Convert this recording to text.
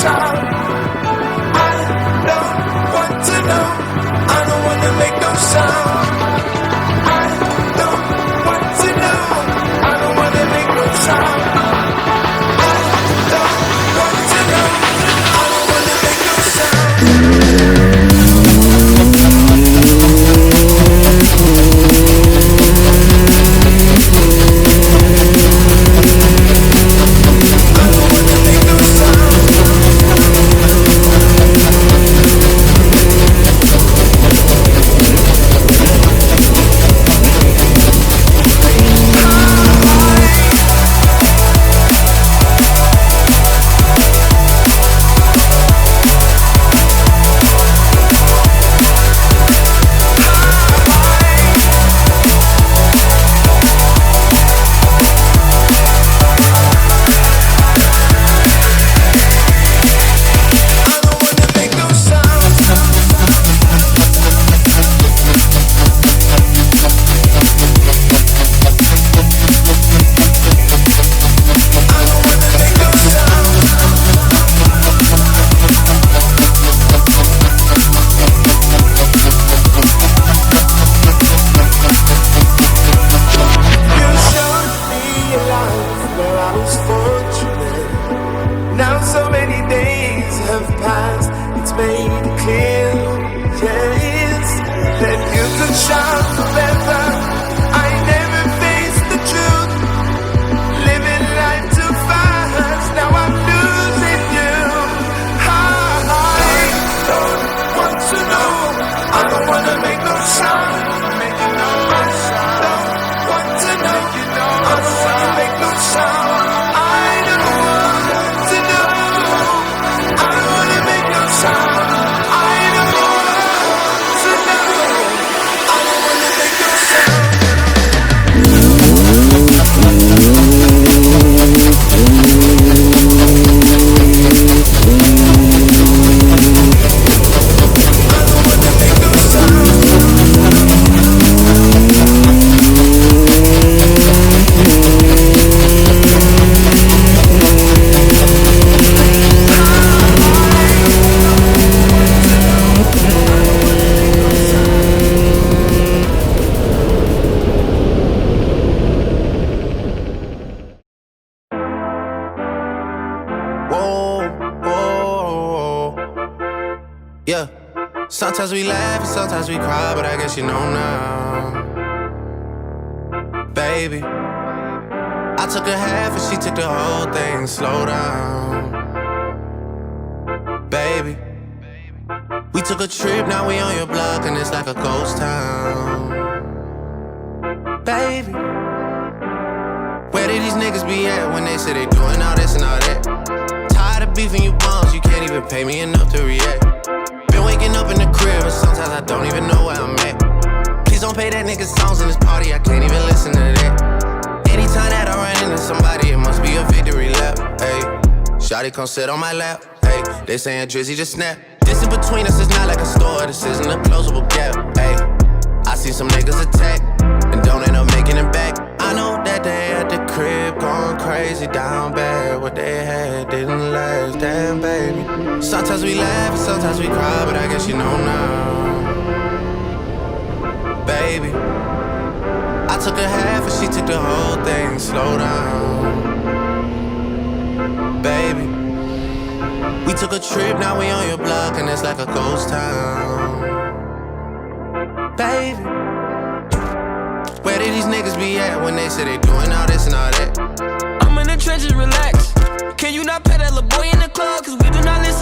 sound. I don't want to know. I don't wanna make no sound. I don't want to know. I don't wanna make no sound. I don't want to know. I don't wanna make no sound. Yeah, sometimes we laugh and sometimes we cry, but I guess you know now. Baby, I took a half and she took the whole thing. Slow down. Baby, we took a trip, now we on your block and it's like a ghost town. Baby, where did these niggas be at when they say they doing all this and all that? Tired of beefing you bums, you can't even pay me enough to react. Been waking up in the crib and sometimes I don't even know where I'm at. Please don't play that nigga songs in this party, I can't even listen to that. Anytime that I run into somebody, it must be a victory lap. Hey, shawty come sit on my lap. Hey, they saying Drizzy just snap. This in between us is not like a store, this isn't a closable gap. Hey, I see some niggas attack and don't end up making it back. I know that they at the crib going crazy down bad. What they had didn't last, damn baby. Sometimes we laugh and sometimes we cry, but I guess you know now. Baby, I took a half and she took the whole thing. Slow down. Baby, we took a trip, now we on your block and it's like a ghost town. Baby, where did these niggas be at when they say they doing all this and all that? I'm in the trenches, relax. Can you not pet that little boy in the club? Cause we do not listen